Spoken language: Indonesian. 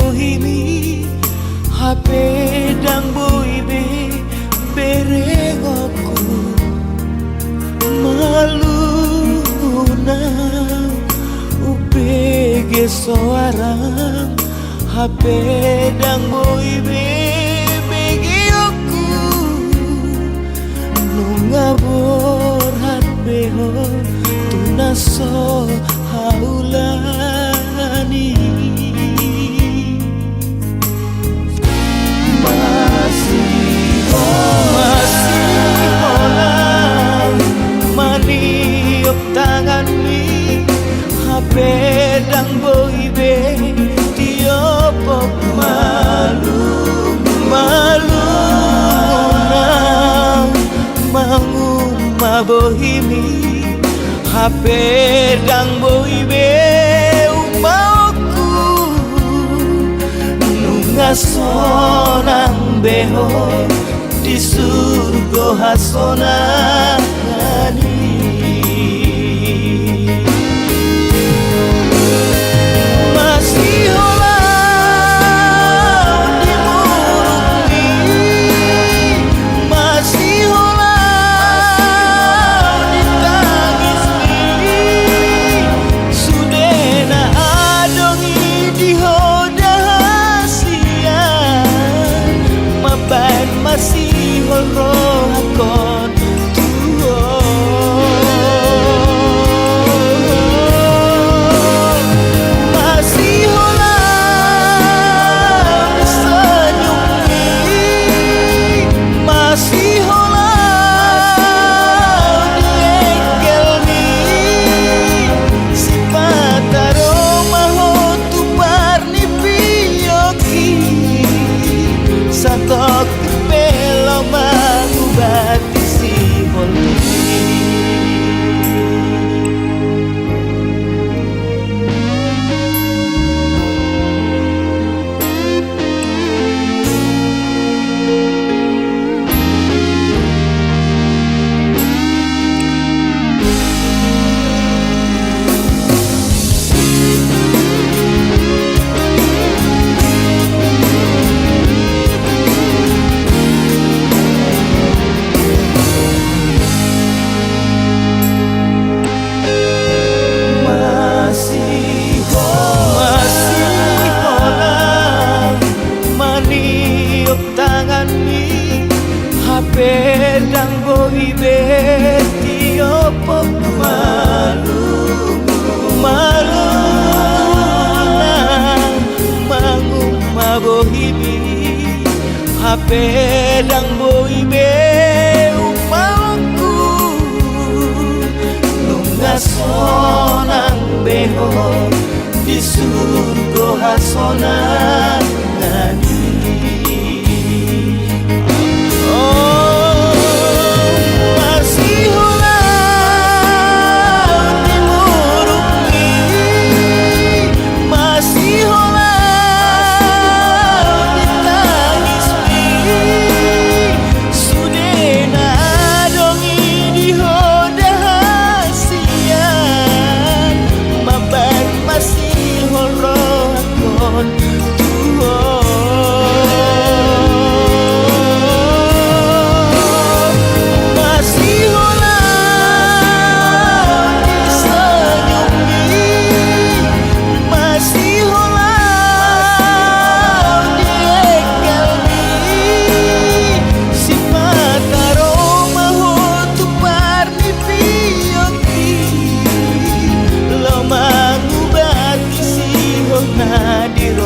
bohimi hape dang boibe berengoku maluna upege soarang hape dang boibe begioku nungabor hat beho tunaso haulani masih holang maniup tangan mi hape dang boibe tiopok malu bohimi hape dang boibe umauku nungasonang beho di surga hasonani masih horo hakon tuo masih holang senyumi masih holang diengkelmi sifat aroma hotu parni piyoki satok mengubati si holi pedang boibe tiopok malu manguma bohibi pedang boibe umauku nungasonang beho di surga hasonani Nadiro